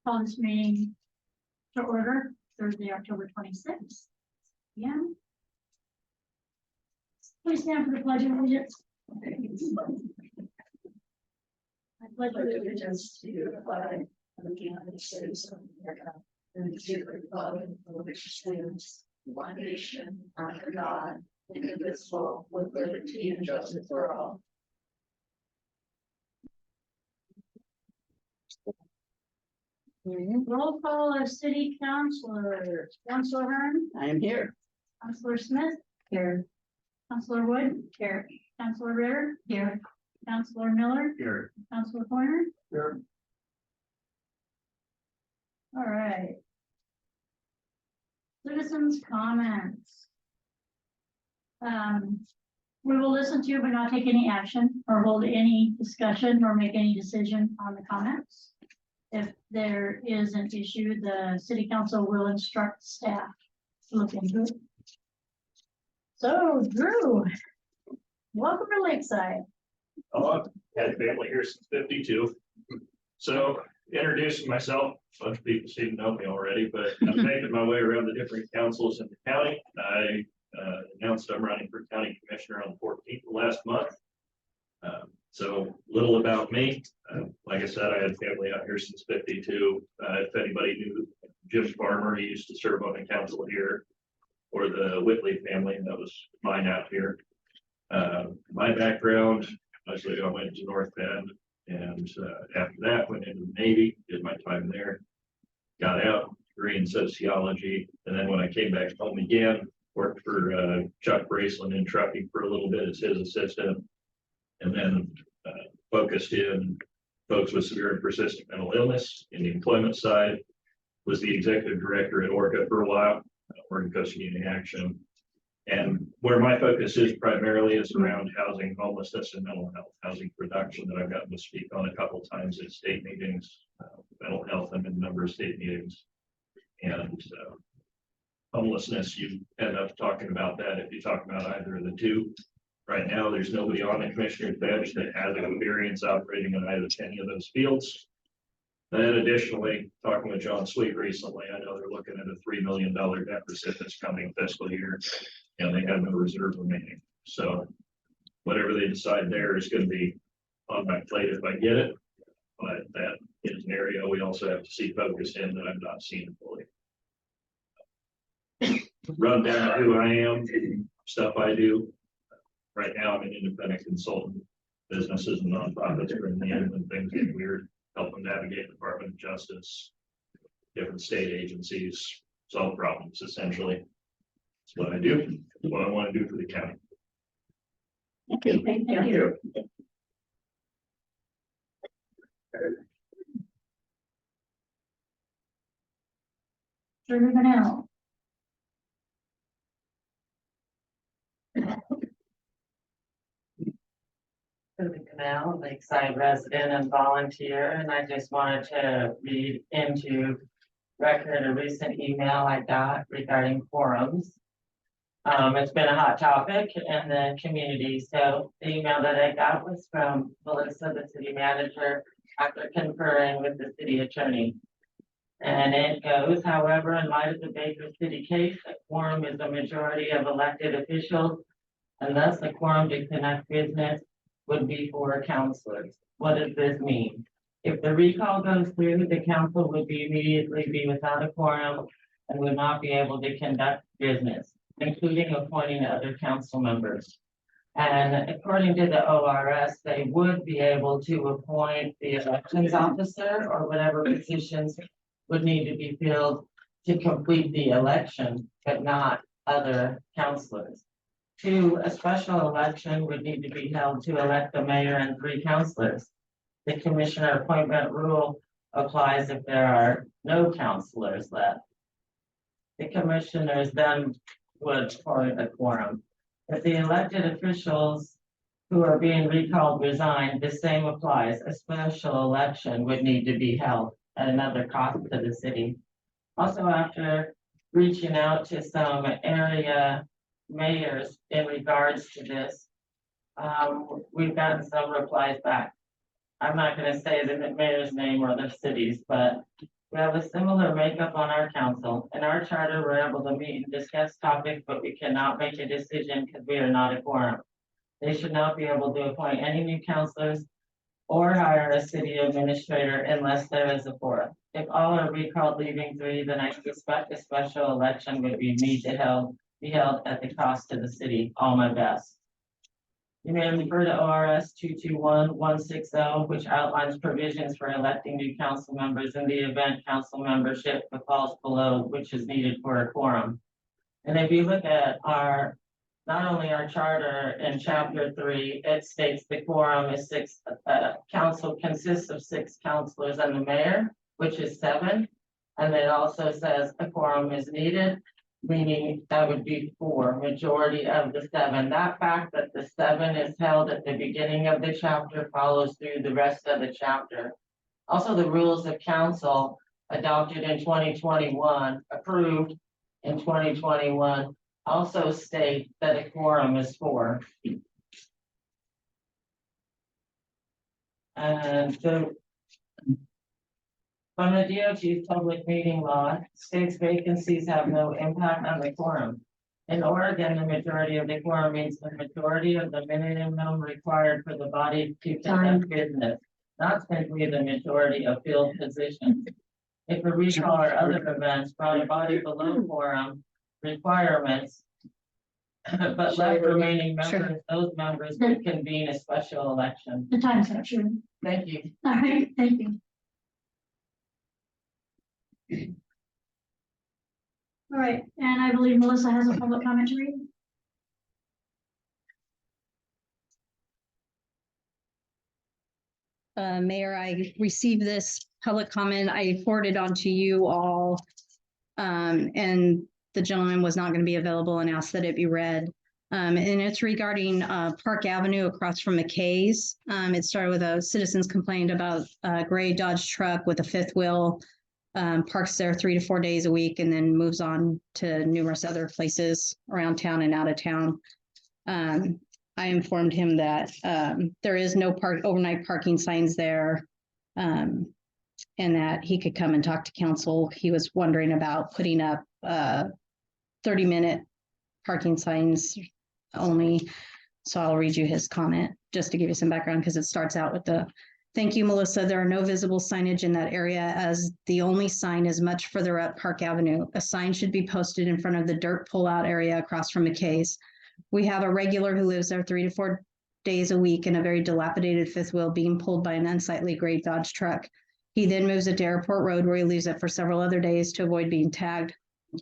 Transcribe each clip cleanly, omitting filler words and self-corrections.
Call this meeting to order Thursday, October 26th. Yeah. Please stand for the pledge of allegiance. I pledge allegiance to the flag of the United States of America and to the republic for which it stands, one nation, under God, indivisible, with liberty and justice for all. Roll call of city councilors. Councilor Hearn. I am here. Councilor Smith. Here. Councilor Wood. Here. Councilor Ritter. Here. Councilor Miller. Here. Councilor Horner. Here. All right. Citizens' comments. We will listen to but not take any action or hold any discussion or make any decision on the comments. If there is an issue, the city council will instruct staff to look into it. So, Drew, welcome to Lakeside. I've had family here since '52. So introducing myself, a bunch of people seem to know me already, but I'm making my way around the different councils in the county. I announced I'm running for county commissioner on the 14th of last month. So little about me. Like I said, I had family out here since '52. If anybody knew Jim Farmer, he used to serve on the council here, or the Whitley family, that was mine out here. My background, obviously I went to North Bend, and after that went into the Navy, did my time there, got out, degree in sociology, and then when I came back home again, worked for Chuck Braceland in trucking for a little bit as his assistant, and then focused in folks with severe and persistent mental illness in the employment side, was the executive director at ORCA for a while, Oregon Coast Community Action. And where my focus is primarily is around housing, homelessness, and mental health, housing production that I've gotten to speak on a couple of times at state meetings, mental health, I'm in a number of state meetings. And homelessness, you end up talking about that if you talk about either of the two. Right now, there's nobody on the commissioner's bench that has experience operating in either any of those fields. And then additionally, talking with John Sweet recently, I know they're looking at a $3 million deficit this coming fiscal year, and they have no reserve remaining. So whatever they decide there is going to be on my plate if I get it. But that is an area we also have to see focused in that I've not seen fully. Run down who I am, stuff I do. Right now, I'm an independent consultant. Businesses and nonprofits are in the end when things get weird, help them navigate the Department of Justice, different state agencies, solve problems, essentially. That's what I do. That's what I want to do for the county. Thank you. Thank you. Drew Vanell. Canal, Lakeside resident and volunteer, and I just wanted to read into record a recent email I got regarding quorums. It's been a hot topic in the community, so the email that I got was from Melissa, the city manager, after conferring with the city attorney. And it goes, however, in light of the Baker City case, a quorum is a majority of elected officials, and thus a quorum to conduct business would be for councilors. What does this mean? If the recall goes through, the council would immediately be without a quorum and would not be able to conduct business, including appointing other council members. And according to the ORS, they would be able to appoint the elections officer or whatever positions would need to be filled to complete the election, but not other councilors. 2, a special election would need to be held to elect the mayor and 3 councilors. The commissioner appointment rule applies if there are no councilors left. The commissioners then would appoint a quorum. If the elected officials who are being recalled resign, the same applies. A special election would need to be held at another cost to the city. Also, after reaching out to some area mayors in regards to this, we've gotten some replies back. I'm not going to say the mayor's name or the cities, but We have a similar makeup on our council. In our charter, we're able to meet and discuss topics, but we cannot make a decision because we are not a quorum. They should not be able to appoint any new councilors or hire a city administrator unless there is a quorum. If all are recalled leaving 3, then I suspect a special election would be be held at the cost to the city. All my best. You may refer to ORS 221160, which outlines provisions for electing new council members in the event council membership falls below which is needed for a quorum. And if you look at not only our charter in chapter 3, it states the quorum is 6, council consists of 6 councilors and the mayor, which is 7. And it also says a quorum is needed, meaning that would be 4, majority of the 7. That fact that the 7 is held at the beginning of the chapter follows through the rest of the chapter. Also, the rules of council adopted in 2021, approved in 2021, also state that a quorum is 4. And from the DOT's public meeting law, states vacancies have no impact on the quorum. In Oregon, the majority of the quorum means the majority of the minimum required for the body to conduct business, not simply the majority of filled positions. If a recall or other events brought a body below quorum requirements, but left remaining members, those members would convene a special election. The time's up, sure. Thank you. All right, thank you. All right, and I believe Melissa has a public comment to read. Mayor, I received this public comment. I forwarded on to you all. And the gentleman was not going to be available and asked that it be read. And it's regarding Park Avenue across from McKay's. It started with a citizen's complaint about a gray Dodge truck with a 5th wheel. Parks there 3 to 4 days a week and then moves on to numerous other places around town and out of town. I informed him that there is no overnight parking signs there, and that he could come and talk to council. He was wondering about putting up 30-minute parking signs only. So I'll read you his comment just to give you some background because it starts out with the thank you, Melissa. There are no visible signage in that area as the only sign is much further up Park Avenue. A sign should be posted in front of the dirt pullout area across from McKay's. We have a regular who lives there 3 to 4 days a week in a very dilapidated 5th wheel being pulled by an unsightly gray Dodge truck. He then moves it to Airport Road where he leaves it for several other days to avoid being tagged.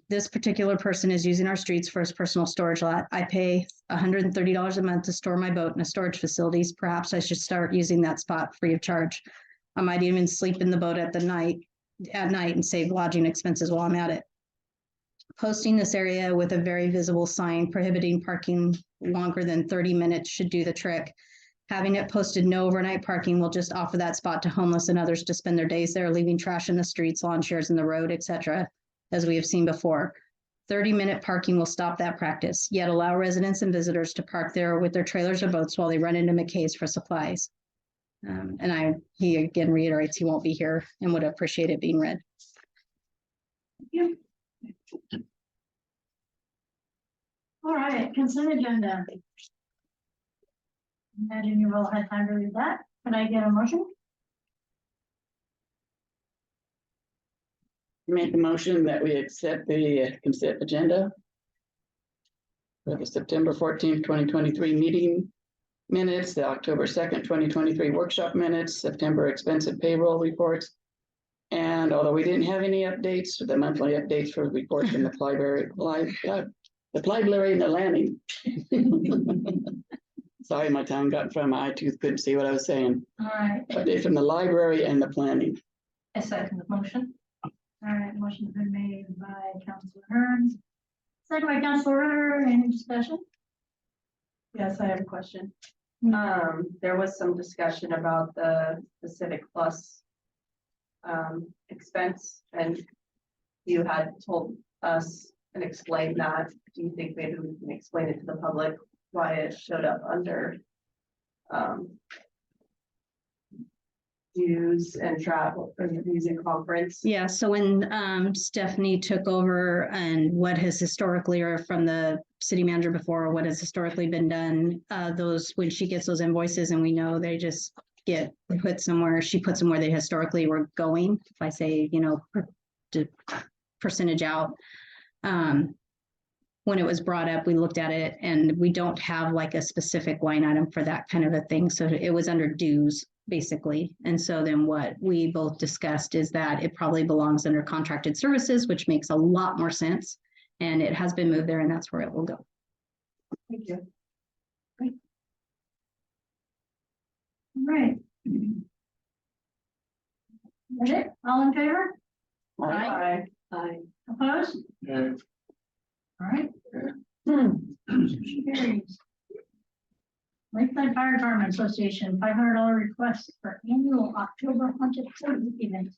This particular person is using our streets for his personal storage lot. I pay $130 a month to store my boat in a storage facilities. Perhaps I should start using that spot free of charge. I might even sleep in the boat at night and save lodging expenses while I'm at it. Posting this area with a very visible sign prohibiting parking longer than 30 minutes should do the trick. Having it posted no overnight parking will just offer that spot to homeless and others to spend their days there, leaving trash in the streets, lawn chairs in the road, etc., as we have seen before. 30-minute parking will stop that practice, yet allow residents and visitors to park there with their trailers or boats while they run into McKay's for supplies. He again reiterates he won't be here and would appreciate it being read. Thank you. All right, consent agenda. Imagine you all had time to read that. Can I get a motion? Make a motion that we accept the consent agenda for the September 14th, 2023 meeting minutes, the October 2nd, 2023 workshop minutes, September expensive payroll reports. And although we didn't have any updates, the monthly updates for the reports in the library, the library and the landing. Sorry, my tongue got in front of my eye tooth, couldn't see what I was saying. All right, Update from the library and the planning. I second the motion. All right, motion's been made by Councilor Hearns. Second by Councilor Ritter. Any discussion? Yes, I have a question. There was some discussion about the Civic Plus expense, and you had told us and explained that. Do you think maybe we can explain it to the public why it showed up under dues and travel for the music conference. Yeah, so when Stephanie took over and what has historically, or from the city manager before, what has historically been done, those, when she gets those invoices and we know they just get put somewhere, she puts them where they historically were going. If I say, you know, percentage out. When it was brought up, we looked at it and we don't have like a specific line item for that kind of a thing. So it was under dues, basically. And so then what we both discussed is that it probably belongs under contracted services, which makes a lot more sense. And it has been moved there and that's where it will go. Thank you. All right. That's it? All in favor? Aye. Aye. Opposed? Yeah. All right. Motion carries. Lakeside Fire Department Association, $500 request for annual October haunted house event.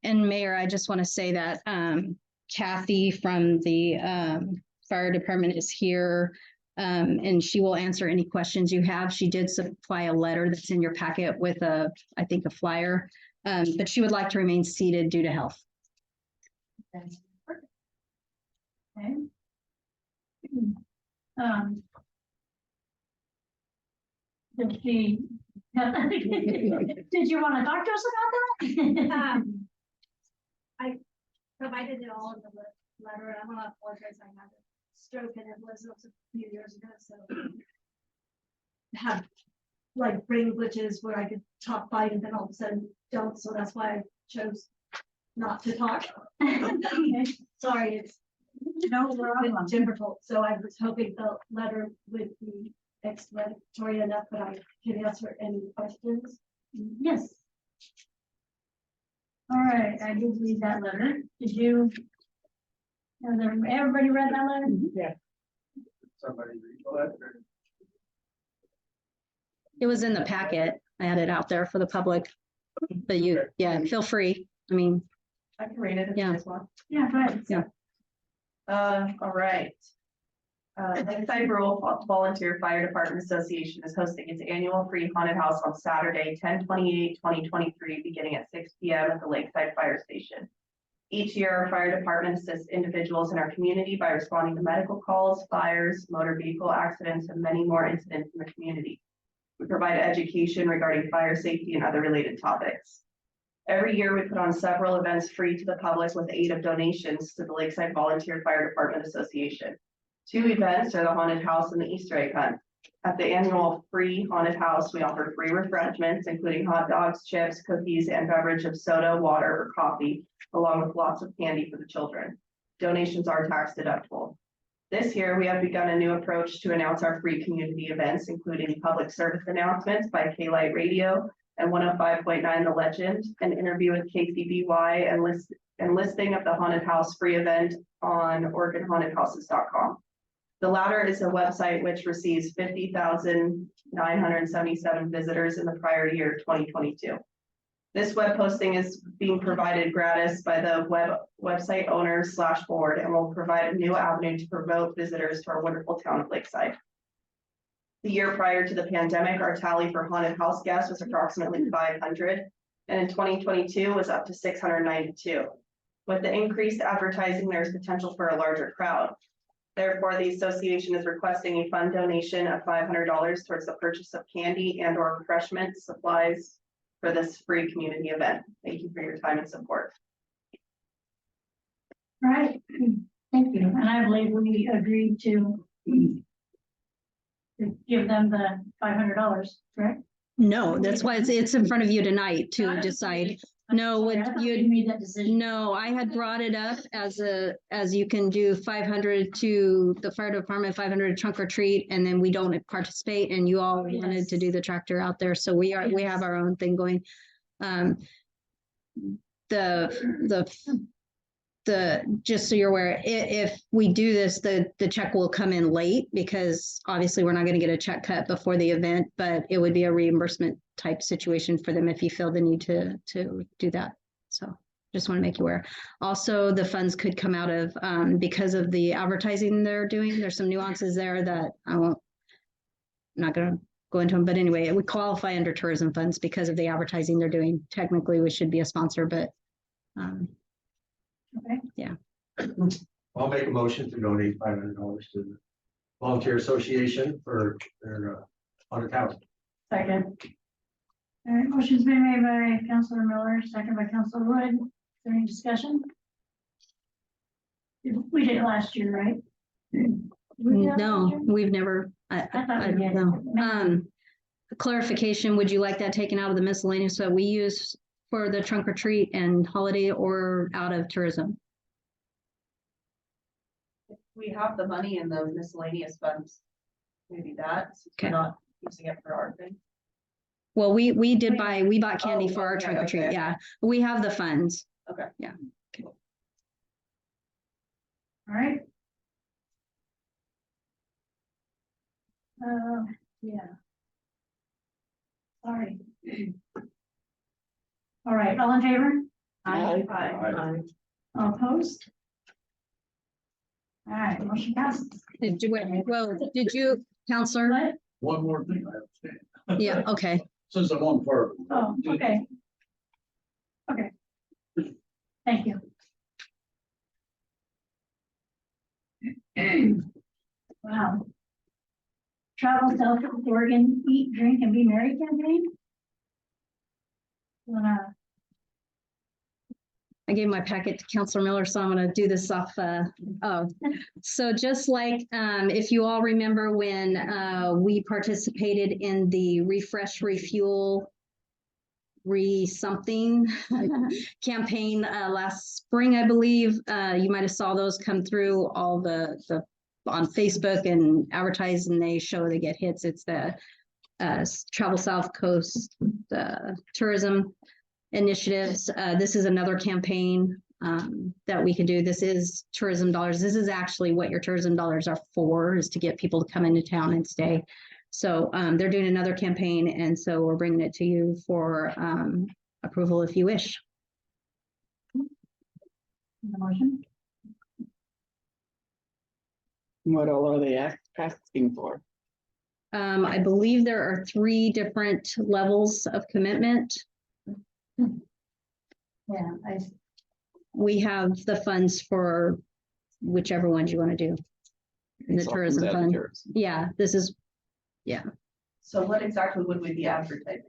And Mayor, I just want to say that Kathy from the fire department is here. And she will answer any questions you have. She did supply a letter that's in your packet with I think a flyer. But she would like to remain seated due to health. Okay. Did she? Did you want to talk to us about that? I provided it all in the letter, and I want to apologize, I had a stroke and it was a few years ago, so. Have like brain glitches where I could talk fine and then all of a sudden don't, so that's why I chose not to talk. Sorry, it's No problem. difficult, so I was hoping the letter would be explanatory enough, but I can answer any questions. Yes. All right, I did read that letter. Did you? Has everybody read that letter? Yeah. Somebody read that? It was in the packet. I had it out there for the public. But you, yeah, feel free. I mean, I can read it if you Yeah. guys want. Yeah, go ahead. Yeah. All right. Lakeside Rural Volunteer Fire Department Association is hosting its annual free haunted house on Saturday, 10/28/2023, beginning at 6 p.m. at the Lakeside Fire Station. Each year, our fire department assists individuals in our community by responding to medical calls, fires, motor vehicle accidents, and many more incidents in the community. We provide education regarding fire safety and other related topics. Every year, we put on several events free to the public with aid of donations to the Lakeside Volunteer Fire Department Association. 2 events are the haunted house and the Easter egg hunt. At the annual free haunted house, we offer free refreshments, including hot dogs, chips, cookies, and beverage of soda, water, or coffee, along with lots of candy for the children. Donations are tax deductible. This year, we have begun a new approach to announce our free community events, including public service announcements by K-Light Radio and 105.9 The Legend, an interview with KCBY, and listing of the haunted house free event on OregonHauntedHouses.com. The latter is a website which receives 50,977 visitors in the prior year, 2022. This web posting is being provided gratis by the website owner / board and will provide a new avenue to promote visitors to our wonderful town of Lakeside. The year prior to the pandemic, our tally for haunted house guests was approximately 500, and in 2022 was up to 692. With the increased advertising, there's potential for a larger crowd. Therefore, the association is requesting a fund donation of $500 towards the purchase of candy and/or refreshment supplies for this free community event. Thank you for your time and support. All right, thank you. And I believe we agreed to give them the $500, correct? no, that's why it's in front of you tonight to I just- decide. I'm No, sorry, would I thought you- we made that decision. No, I had brought it up as you can do 500 to the fire department, 500 trunk or treat, and then we don't participate, and you all wanted to do the tractor out there, so we have Yes. our own thing going. Just so you're aware, if we do this, the check will come in late, because obviously we're not gonna get a check cut before the event, but it would be a reimbursement type situation for them if you feel the need to do that. So just want to make you aware. Also, the funds could come out of, because of the advertising they're doing, there's some nuances there that I'm not gonna go into them. But anyway, it would qualify under tourism funds because of the advertising they're doing. Technically, we should be a sponsor, but Okay. I'll make a motion to donate $500 to the Volunteer Association for their haunted house. Second. All right, motion's been made by Councilor Miller, second by Councilor Wood. Is there any discussion? We did it last year, right? We did it last no, year? we've never, I thought I we don't did. know. Clarification, would you like that taken out of the miscellaneous that we use for the trunk or treat and holiday or out of tourism? We have the money in those miscellaneous funds. Maybe that, since we're Okay. not using it for our thing. Well, we bought candy Oh, for our okay, trunk or treat. okay. Yeah, we have the funds. Okay. Yeah. All right. Yeah. Sorry. All right, all in favor? Aye. All opposed? All right, motion passes. Did you, Counselor? What? One more thing I understand. Yeah, okay. Since I'm on part of it. Oh, okay. Okay. Thank you. Wow. Travel South to Oregon, eat, drink, and be merry campaign? I gave my packet to Counselor Miller, so I'm gonna do this off, so just like, if you all remember when, we participated in the Refresh, Refuel, something campaign, last spring, I believe, you might have saw those come through all the on Facebook and advertise, and they show they get hits. It's the, Travel South Coast, tourism initiatives. This is another campaign that we can do. This is tourism dollars. This is actually what your tourism dollars are for, is to get people to come into town and stay. So they're doing another campaign, and so we're bringing it to you for approval if you wish. Motion? What all are they asking for? I believe there are 3 different levels of commitment. Yeah, We have the funds for whichever ones you want to do. In the It's all tourism comes out of fund. tourism. Yeah, this is, So what exactly would we be advertising?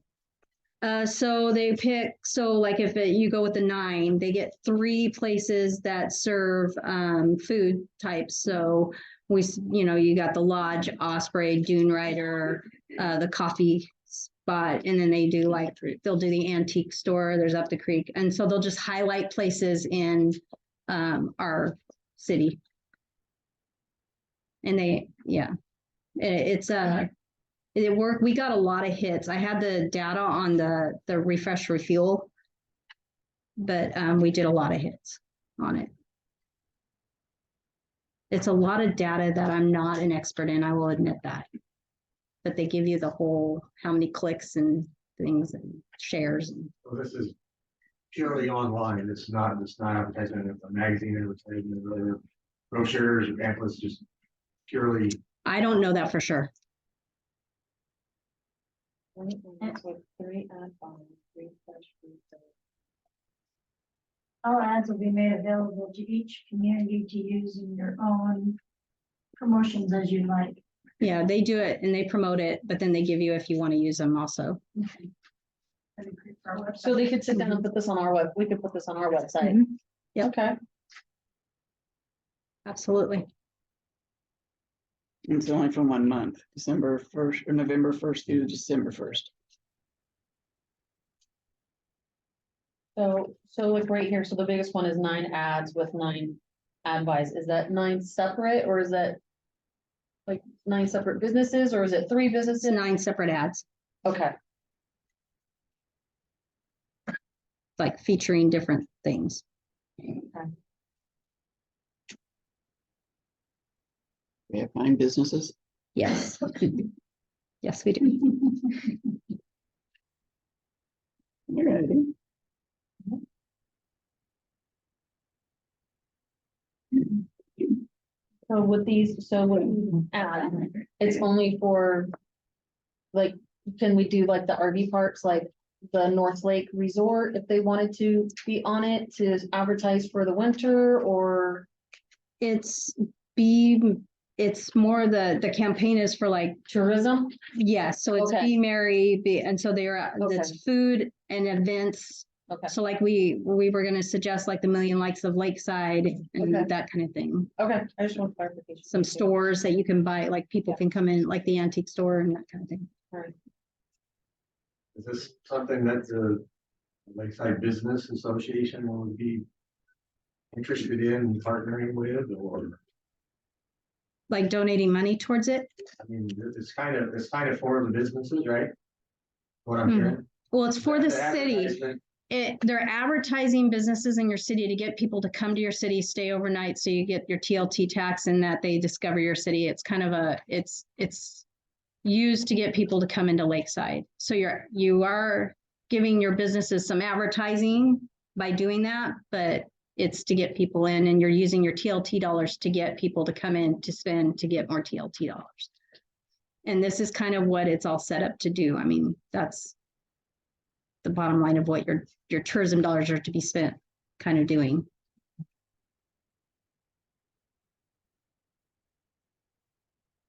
so they pick, so like if you go with the 9, they get 3 places that serve food types. So you got the Lodge, Osprey, Dune Rider, the coffee spot, and then they do they'll do the antique store, there's Up the Creek. And so they'll just highlight places in our city. And it worked. We got a lot of hits. I had the data on the Refresh Refuel, but we did a lot of hits on it. It's a lot of data that I'm not an expert in, I will admit that. But they give you the whole, how many clicks and things and shares. So this is purely online. It's not advertisement of a magazine, advertisement of other brochures or pamphlets, just purely. I don't know that for sure. all ads will be made available to each community to use in your own promotions as you like. Yeah, they do it and they promote it, but then they give you if you want to use them also. So they could sit down and put this on our we could put this on our website. Mhm. Yep. Okay. Absolutely. It's only for 1 month, December 1st or November 1st through December 1st. So like right here, so the biggest one is 9 ads with 9 ad buys. Is that 9 separate, or is that like 9 separate businesses, or is it 3 It's businesses? 9 separate ads, Okay. like featuring different things. We have 9 businesses. Yes. Yes, we do. Alrighty. So with these, so with ads, it's only for like, can we do like the RV parks, like the North Lake Resort, if they wanted to be on it to advertise for the winter, or? It's it's more the campaign is for like, Tourism? yes, so it's Okay. be merry, and so it's food and events. Okay, So like we were gonna suggest like the Million Likes of Lakeside and Okay. that kind of thing. okay, I just want clarification. Some stores that you can buy, like people can come in, like the antique store and that kind of thing. Is this something that the Lakeside Business Association would be interested in partnering with, or, Like donating money towards it. I mean, it's kind of for the businesses, right? What I'm Hmm. hearing. Well, it's for the The city. advertisement, They're advertising businesses in your city to get people to come to your city, stay overnight, so you get your TLT tax and that they discover your city. It's kind of it's used to get people to come into Lakeside. So you are giving your businesses some advertising by doing that, but it's to get people in, and you're using your TLT dollars to get people to come in to spend to get more TLT dollars. And this is kind of what it's all set up to do. I mean, that's the bottom line of what your tourism dollars are to be spent kind of doing.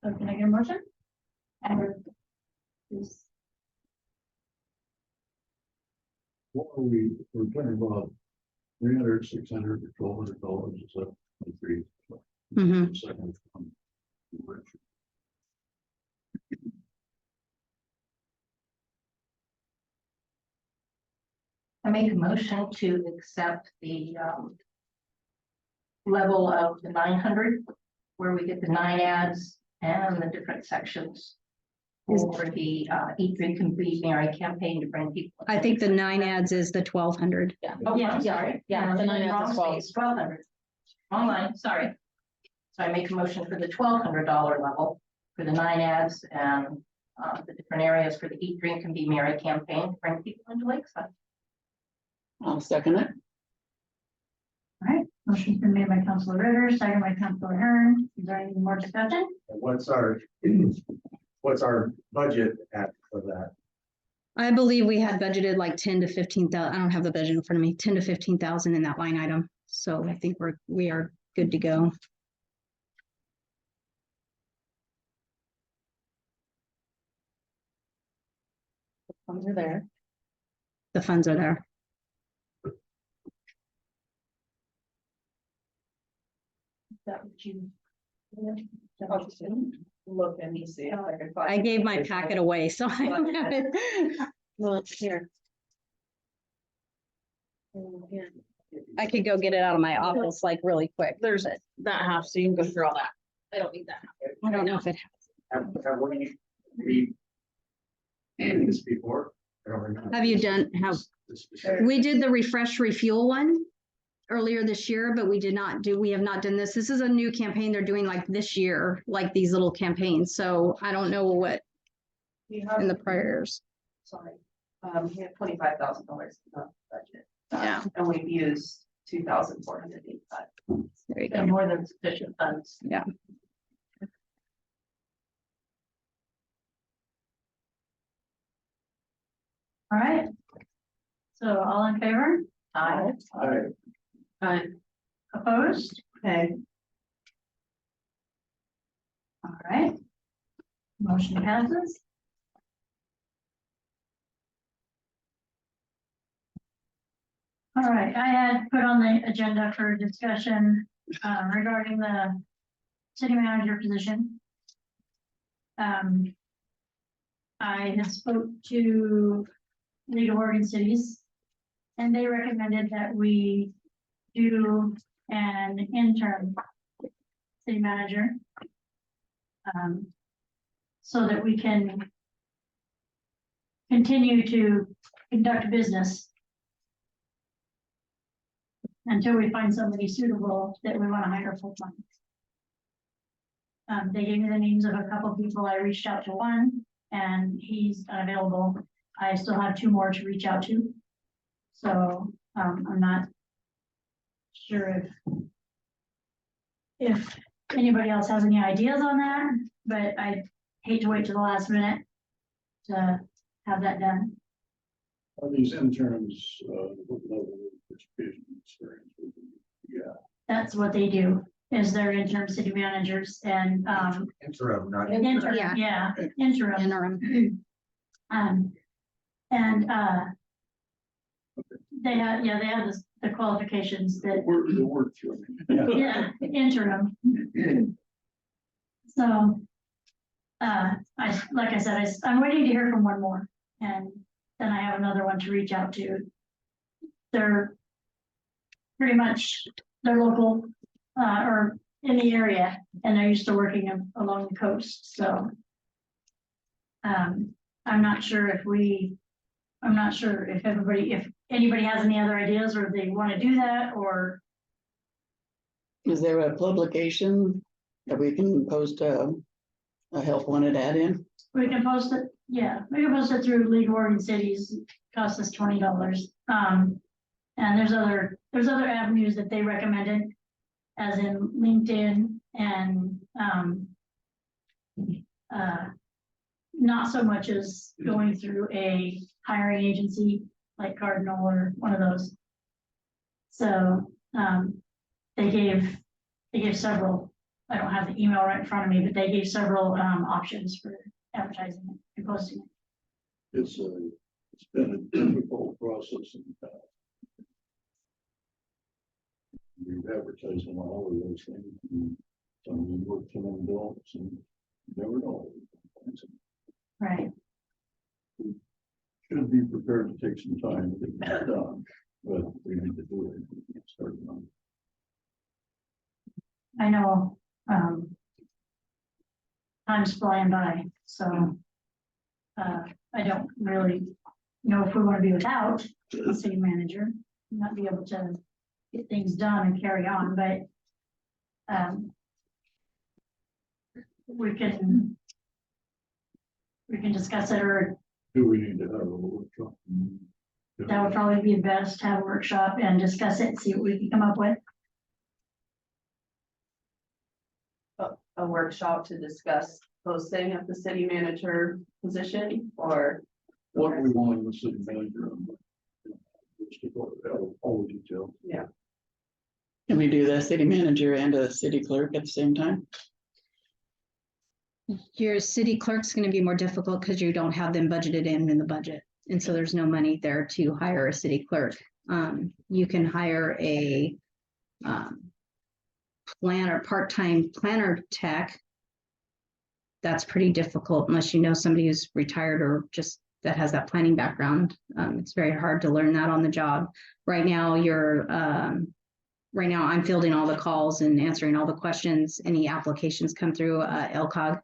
So can I get a motion? We're talking about 300, 600, $1,200, is that three? Mhm. Second. I make a motion to accept the level of the 900, where we get the 9 ads and the different sections for the Eat, Drink, and Be Merry campaign to bring people. I think the 9 ads is the 1,200. Yeah. Oh, Yeah, I'm sorry. yeah, the 9 ads is 12. 1,200. Online, sorry. So I make a motion for the $1,200 level for the 9 ads and the different areas for the Eat, Drink, and Be Merry campaign to bring people into Lakeside. I'll second it. All right, motion's been made by Councilor Ritter, second by Councilor Hearn. Is there any more discussion? what's our budget at for that? I believe we had budgeted like 10 to 15,000. I don't have the budget in front of me, 10 to 15,000 in that line item. So I think we are good to go. Funds are there. The funds are there. That what you? Look and see if I can find. I gave my packet away, so I don't have it. Well, here. I could go get it out of my office like really quick. There's that half, so you can go through all that. I don't need that. I don't know if it, Have we this before? I don't remember. have you done, we did the refresh refuel one earlier this year, but we have not done this. This is a new campaign they're doing like this year, like these little campaigns. So I don't know what We have, in the prior years. sorry, we have $25,000 in the budget. Yeah. And we've used 2,485. There you And go. more than sufficient funds. Yeah. All right. So all in favor? Aye. Opposed? Okay. All right. Motion passes. All right, I had put on the agenda for discussion regarding the city manager position. I had spoke to League of Oregon Cities, and they recommended that we do an interim city manager. So that we can continue to conduct business until we find somebody suitable that we want to hire full time. They gave me the names of a couple of people. I reached out to one and he's unavailable. I still have 2 more to reach out to. So, I'm not sure if anybody else has any ideas on that, but I hate to wait to the last minute to have that done. Are these interns, what level of education experience? Yeah, That's what they do, is they're interim city managers and, Interim, not. interim, Yeah. yeah, interim. Interim. And, they had, yeah, they had the qualifications that, the word through. yeah, interim. So, like I said, I'm waiting to hear from one more, and then I have another one to reach out to. They're pretty much, they're local, or in the area, and they're used to working along the coast, so. I'm not sure if anybody has any other ideas, or if they want to do that, or, Is there a publication that we can post a help wanted ad in? we can post it, yeah, we can post it through League of Oregon Cities, cost us $20. And there's other avenues that they recommended, as in LinkedIn and, not so much as going through a hiring agency like Cardinal or one of those. So, they gave several, I don't have the email right in front of me, but they gave several, options for advertising it and posting it. It's been a difficult process in the past. We've advertised on all of those things. And some of them work, some of them don't, and you never know. Right. Should be prepared to take some time to get that done, but we need to do it. We can start on. I know, time's flying by, so, I don't really know if we want to be without a city manager, not be able to get things done and carry on, but, we can discuss it, or Do we need to have a workshop? that would probably be best, to have a workshop and discuss it and see what we can come up with. A workshop to discuss posting of the city manager position, or What we want in the city manager. Just to go over all the details. Can we do the city manager and a city clerk at the same time? Your city clerk's gonna be more difficult because you don't have them budgeted in the budget. And so there's no money there to hire a city clerk. You can hire a planner, part-time planner tech. That's pretty difficult unless you know somebody who's retired or just that has that planning background. It's very hard to learn that on the job. Right now, right now I'm fielding all the calls and answering all the questions. Any applications come through LCOG,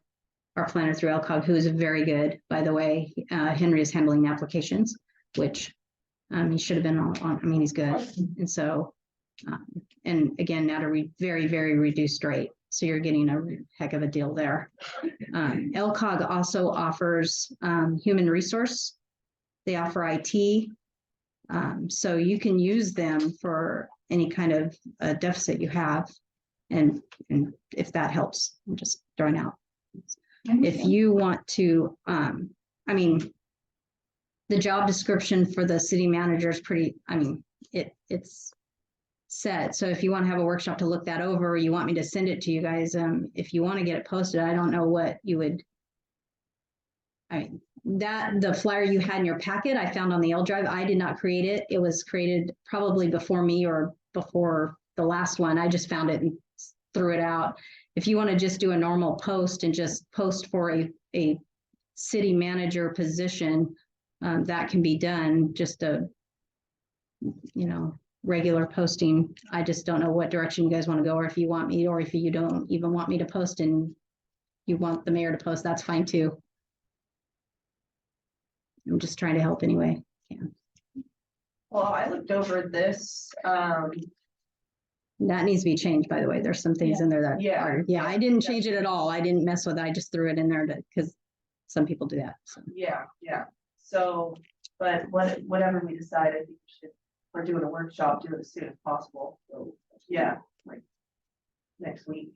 our planner through LCOG, who is very good, by the way. Henry is handling the applications, which he should have been on, I mean, he's good. And so, and again, at a very, very reduced rate. So you're getting a heck of a deal there. LCOG also offers human resource. They offer IT. So you can use them for any kind of deficit you have. And if that helps, I'm just throwing out. If you want to, I mean, the job description for the city manager is pretty, I mean, it's set. So if you want to have a workshop to look that over, or you want me to send it to you guys, if you want to get it posted, I don't know what you would. I mean, the flyer you had in your packet, I found on the L drive. I did not create it. It was created probably before me or before the last one. I just found it and threw it out. If you want to just do a normal post and just post for a city manager position, that can be done. Just a, regular posting. I just don't know what direction you guys want to go, or if you want me, or if you don't even want me to post and you want the mayor to post, that's fine too. I'm just trying to help anyway. Yeah. well, I looked over this, That needs to be changed, by the way. There's some things in there that Yeah. I didn't change it at all. I didn't mess with it. I just threw it in there because some people do that. So. yeah. So, but whatever we decide, I think we should, we're doing a workshop, do it as soon as possible, so, yeah, like next week.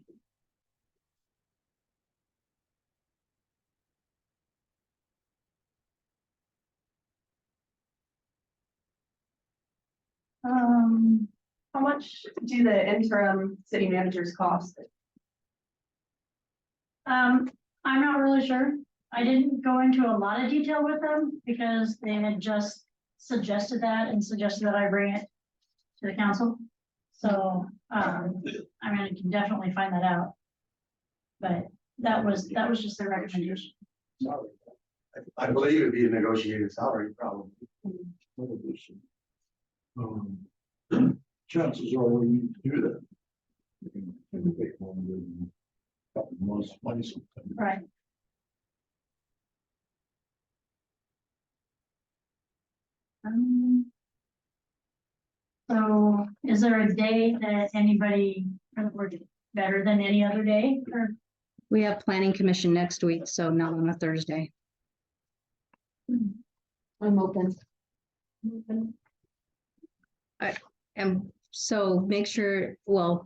How much do the interim city managers cost? I'm not really sure. I didn't go into a lot of detail with them because they had just suggested that and suggested that I bring it to the council. So, I mean, I can definitely find that out. But that was just their recommendation. Salary. I believe it'd be a negotiated salary, probably. Chances are we need to do that. You can take longer than a couple months, money sometimes. Right. So is there a day that anybody or better than any other day or? We have planning commission next week, so not on a Thursday. I'm open. And so make sure, well,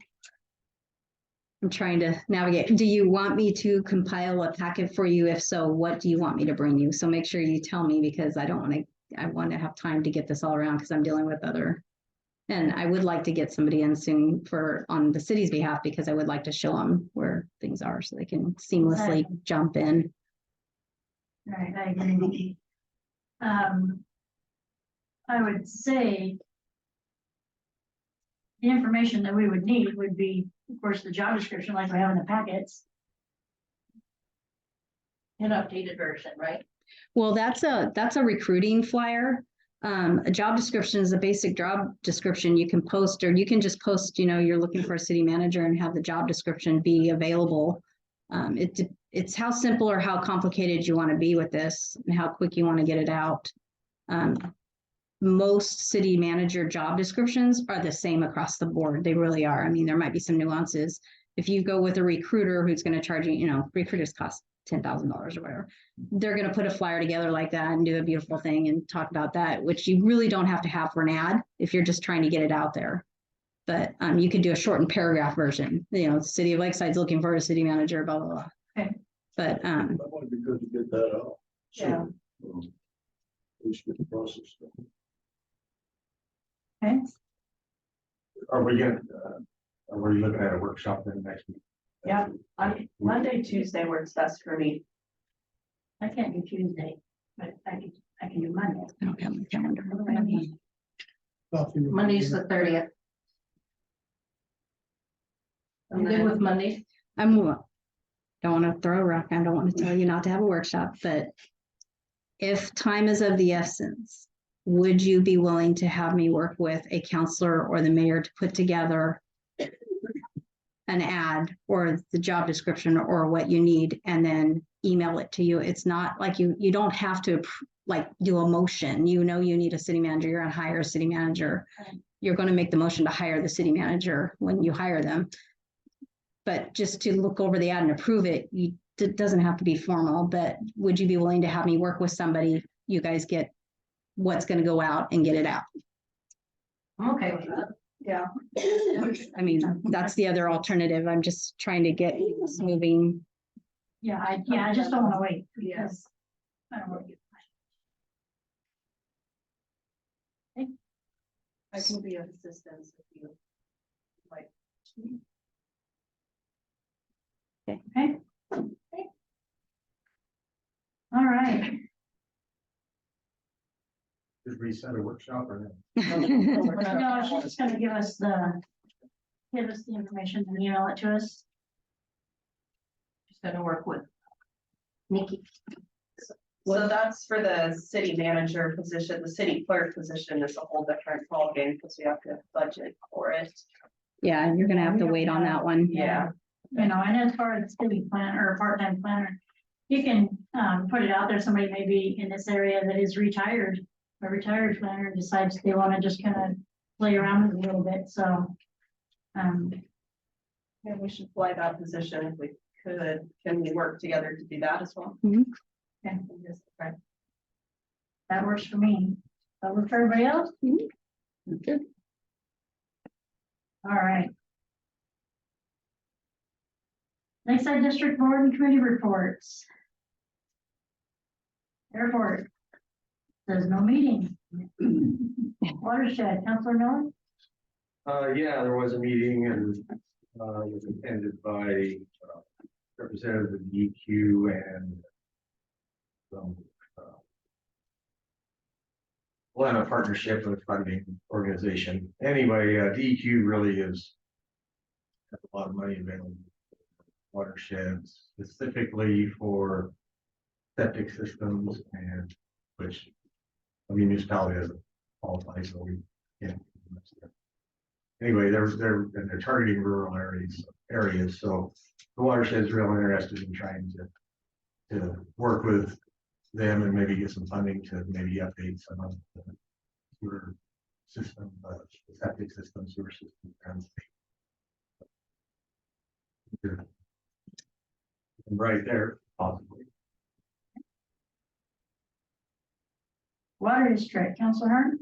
I'm trying to navigate. Do you want me to compile a packet for you? If so, what do you want me to bring you? So make sure you tell me because I want to have time to get this all around because I'm dealing with other. And I would like to get somebody in soon on the city's behalf because I would like to show them where things are so they can seamlessly jump in. Right, I agree. I would say the information that we would need would be, of course, the job description like we have in the packets. An updated version, right? Well, that's a recruiting flyer. A job description is a basic job description you can post, or you can just post, you're looking for a city manager and have the job description be available. It's how simple or how complicated you want to be with this and how quick you want to get it out. Most city manager job descriptions are the same across the board. They really are. I mean, there might be some nuances. If you go with a recruiter who's going to charge you, recruiters cost $10,000 or whatever. They're going to put a flyer together like that and do a beautiful thing and talk about that, which you really don't have to have for an ad if you're just trying to get it out there. But you could do a shortened paragraph version. The city of Lakeside's looking for a city manager, blah, blah, blah. Okay. But That might be good to get that out. So, Yeah. We should get the process done. Okay. Are we looking at a workshop then next week? Yeah, Monday, Tuesday works best for me. I can't do Tuesday, but I can do Monday. I don't have my calendar. Monday's the 30th. I'm good with Monday. Don't want to throw a rock. I don't want to tell you not to have a workshop, but if time is of the essence, would you be willing to have me work with a counselor or the mayor to put together an ad or the job description or what you need and then email it to you? It's not like you don't have to do a motion. You need a city manager, you're going to hire a city manager. You're going to make the motion to hire the city manager when you hire them. But just to look over the ad and approve it, it doesn't have to be formal, but would you be willing to have me work with somebody? You guys get what's going to go out and get it out. I'm okay with that. Yeah. I mean, that's the other alternative. I'm just trying to get this moving. Yeah, I just don't want to wait. Yes. I don't want to get. I can be of assistance if you like. Okay. All right. Just reset a workshop or No, she's just gonna give us the information and email it to us. Just gonna work with Nikki. So that's for the city manager position. The city clerk position is a whole different ballgame because we have to budget for it. Yeah, and you're gonna have to wait on that one. Yeah. And as far as city planner or part-time planner, you can put it out there. Somebody may be in this area that is retired. A retired planner decides they want to just kind of play around with it a little bit. So, Yeah, we should fly that position if we could. Can we work together to do that as well? Mhm. yeah, okay. That works for me. That works for everybody else? Okay. All right. Lakeside District Board and Committee reports. Airport. There's no meeting. Watershed, Councilor Miller? Yeah, there was a meeting and, it was attended by, representative of DQ and some, Atlanta Partnership with Funding Organization. Anyway, DQ really is has a lot of money available for watersheds, specifically for septic systems and which a municipality doesn't qualify, so we can't. Anyway, they're targeting rural areas, so the watershed's real interested in trying to work with them and maybe get some funding to maybe update some of the sewer system, septic system, sewer system. Right there, possibly. Water District, Counselor Hearn?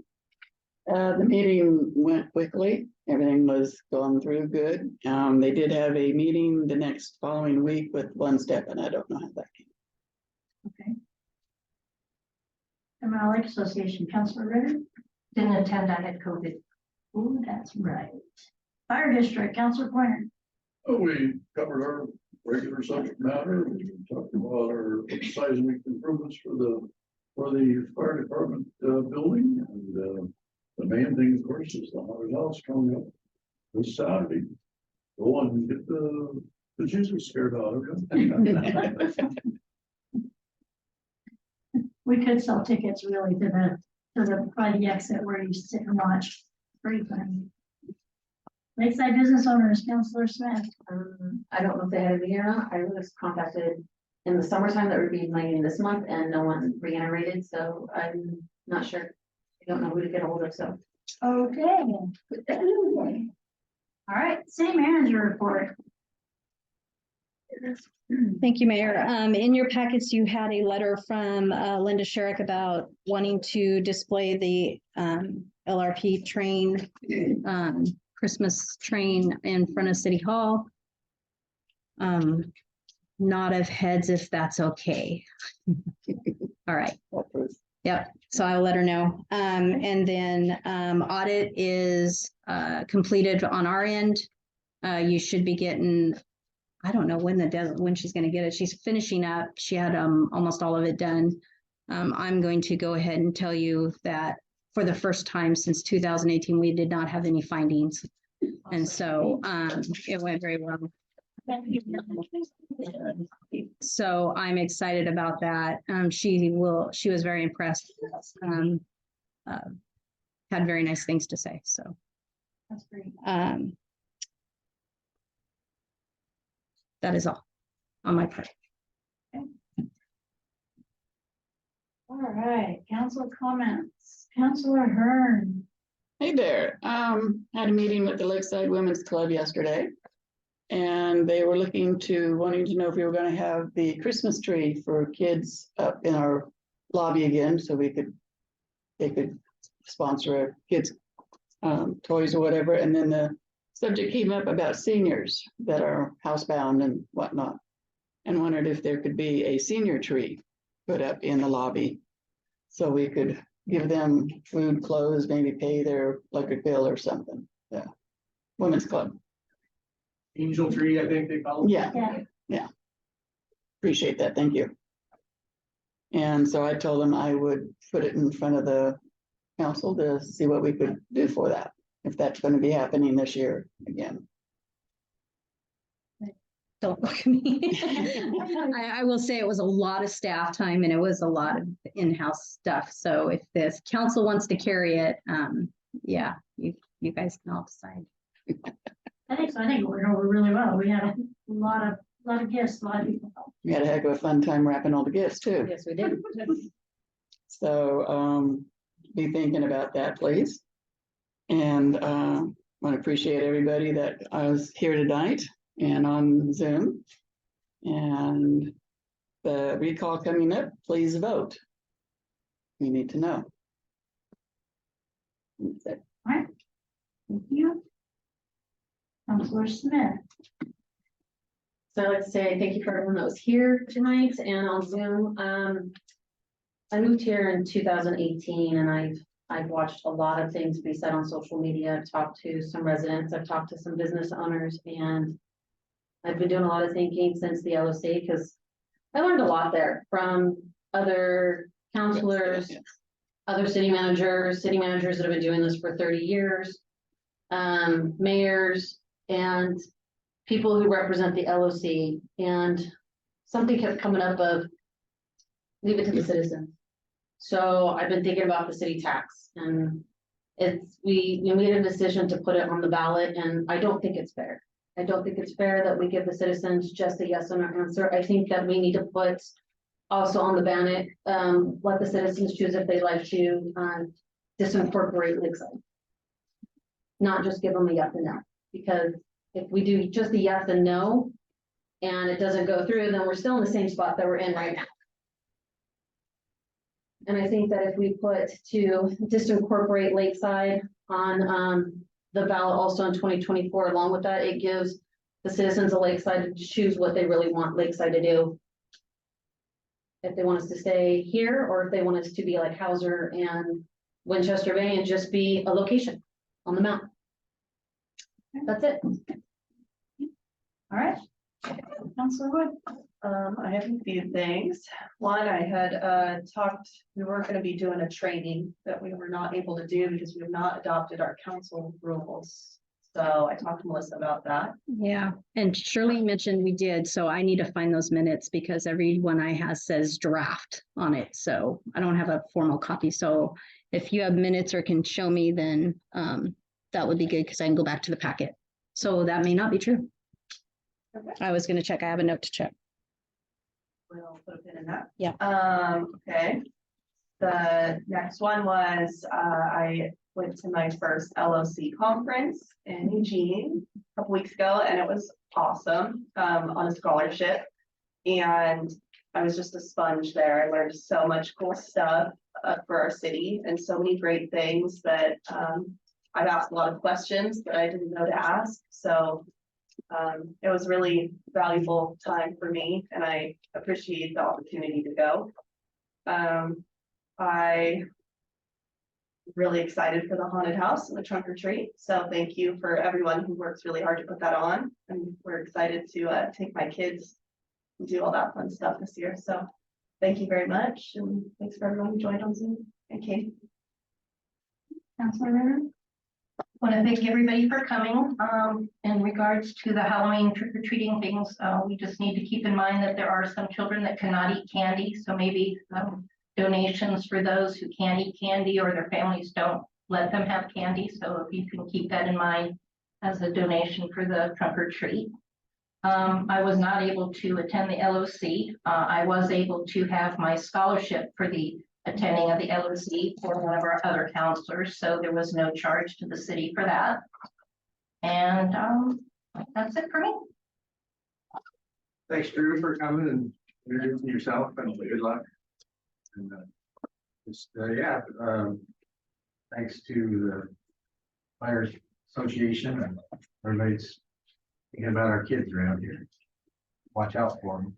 The meeting went quickly. Everything was going through good. They did have a meeting the next following week with one step, and I don't know how that came. Okay. Emerald Lake Association, Counselor Ritter? Didn't attend, I had COVID. Ooh, that's right. Fire District, Counselor Pointer? Oh, we covered our regular subject matter. We talked about our seismic improvements for the fire department building. And the main thing, of course, is the haunted house coming up this Saturday. Go and get the Jesus scared out of you. We could sell tickets really to by the exit where you sit and watch. Pretty funny. Lakeside Business Owners, Counselor Smith. I don't know if they had a meeting or not. I was contacted in the summertime that would be my meeting this month and no one reiterated, so I'm not sure. I don't know who to get a hold of, so. Okay. All right, city manager report. Thank you, Mayor. In your packets, you had a letter from Linda Sherrick about wanting to display the LRP train, Christmas train in front of City Hall. Nod of heads if that's okay. All right. Yep, so I'll let her know. And then audit is completed on our end. You should be getting, I don't know when she's gonna get it. She's finishing up. She had almost all of it done. I'm going to go ahead and tell you that for the first time since 2018, we did not have any findings. And so it went very well. So I'm excited about that. She was very impressed. Had very nice things to say, so. That's great. That is all on my part. All right, council comments. Counselor Hearn. Hey there, had a meeting with the Lakeside Women's Club yesterday. And they were wanting to know if we were gonna have the Christmas tree for kids up in our lobby again, so they could sponsor a kids' toys or whatever. And then the subject came up about seniors that are housebound and whatnot. And wondered if there could be a senior tree put up in the lobby. So we could give them food, clothes, maybe pay their electric bill or something. Yeah, Women's Club. Angel tree, I think they call it. Yeah. Appreciate that, thank you. And so I told them I would put it in front of the council to see what we could do for that, if that's gonna be happening this year again. Don't look at me. I will say it was a lot of staff time and it was a lot of in-house stuff. So if this council wants to carry it, yeah, you guys can all decide. I think so. I think it went over really well. We had a lot of gifts, a lot of people. We had a heck of a fun time wrapping all the gifts too. Yes, we did. So be thinking about that, please. And want to appreciate everybody that was here tonight and on Zoom. And the recall coming up, please vote. We need to know. That's it. All right. Thank you. Counselor Smith. So I'd like to say thank you for everyone that was here tonight and on Zoom. I moved here in 2018 and I've watched a lot of things be said on social media. I've talked to some residents, I've talked to some business owners, and I've been doing a lot of thinking since the LOC, because I learned a lot there from other counselors, other city managers that have been doing this for 30 years, mayors, and people who represent the LOC. And something kept coming up of leave it to the citizens. So I've been thinking about the city tax, and we made a decision to put it on the ballot, and I don't think it's fair. I don't think it's fair that we give the citizens just a yes or no answer. I think that we need to put also on the ballot, let the citizens choose if they'd like to disincorporate Lakeside. Not just give them a yes and no, because if we do just a yes and no, and it doesn't go through, then we're still in the same spot that we're in right now. And I think that if we put to disincorporate Lakeside on the ballot also in 2024, along with that, it gives the citizens of Lakeside to choose what they really want Lakeside to do. If they want us to stay here, or if they want us to be like Hauser and Winchester Bay and just be a location on the map. That's it. All right. Counselor Wood. I have a few things. One, I had talked, we were going to be doing a training that we were not able to do because we have not adopted our council rules. So I talked to Melissa about that. Yeah, and Shirley mentioned we did, so I need to find those minutes because every one I have says draft on it, so I don't have a formal copy. So if you have minutes or can show me, then that would be good because I can go back to the packet. So that may not be true. Okay. I was going to check. I have a note to check. We'll put a pin in that. Yeah. Okay. The next one was, I went to my first LOC conference in Eugene a couple weeks ago, and it was awesome, on a scholarship. And I was just a sponge there. I learned so much cool stuff for our city, and so many great things that, I've asked a lot of questions that I didn't know to ask. So it was really valuable time for me, and I appreciate the opportunity to go. I really excited for the haunted house and the trunk or treat. So thank you for everyone who works really hard to put that on. And we're excited to take my kids and do all that fun stuff this year. So thank you very much. And thanks for everyone who joined on Zoom. And Kate. Councilor Ritter? Want to thank everybody for coming. In regards to the Halloween trick-or-treating things, we just need to keep in mind that there are some children that cannot eat candy. So maybe donations for those who can't eat candy or their families don't let them have candy. So if you can keep that in mind as a donation for the trunk or treat. I was not able to attend the LOC. I was able to have my scholarship for the attending of the LOC for one of our other counselors, so there was no charge to the city for that. And that's it for me. Thanks, Drew, for coming and introducing yourself, and good luck. And thanks to the Fire Association and everybody's thinking about our kids around here. Watch out for them.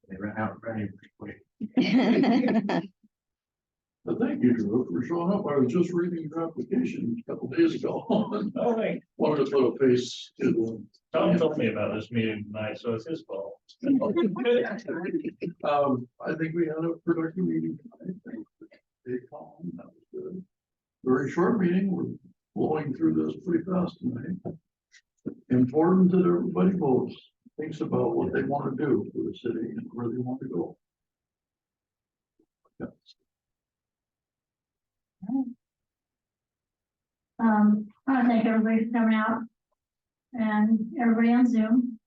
They run out running pretty quick. Well, thank you, Drew, for showing up. I was just reading your application a couple days ago. Oh, hey, Wanted to put a face to the. Tom told me about this meeting tonight, so it's his fault. I think we had a productive meeting tonight. Stay calm, that was good. Very short meeting, we're blowing through this pretty fast tonight. Important that everybody votes, thinks about what they want to do for the city and where they want to go. Yes. I want to thank everybody for coming out and everybody on Zoom.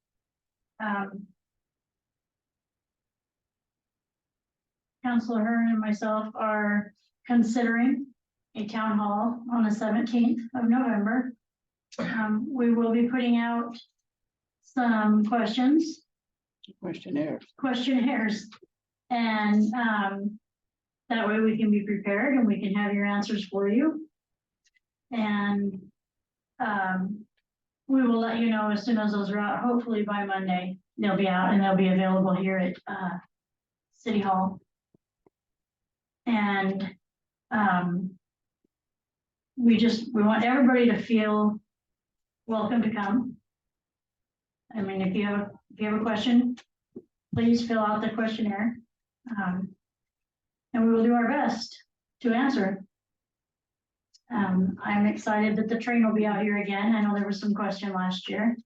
Councilor Hearn and myself are considering a town hall on the 17th of November. We will be putting out some questionnaires, and that way we can be prepared and we can have your answers for you. And we will let you know as soon as those are out. Hopefully by Monday, they'll be out and they'll be available here at City Hall. And we want everybody to feel welcome to come. I mean, if you have a question, please fill out the questionnaire. And we will do our best to answer. I'm excited that the train will be out here again. I know there was some question last year.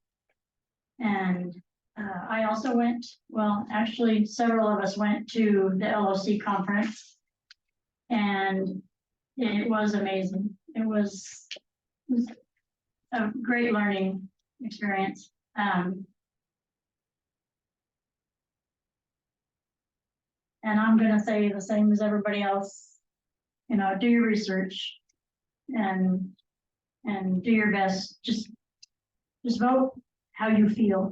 And I also went, well, actually, several of us went to the LOC conference. And it was amazing. It was a great learning experience. And I'm gonna say the same as everybody else, you know, do your research and do your best. Just vote how you feel.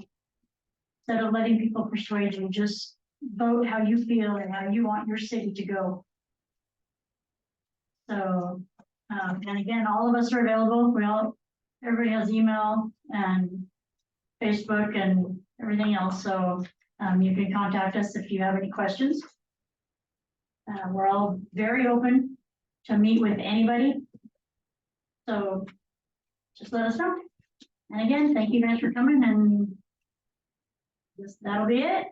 Instead of letting people persuade you, just vote how you feel and how you want your city to go. So, and again, all of us are available. Everybody has email and Facebook and everything else. So you can contact us if you have any questions. We're all very open to meet with anybody. So just let us know. And again, thank you guys for coming, and that'll be it.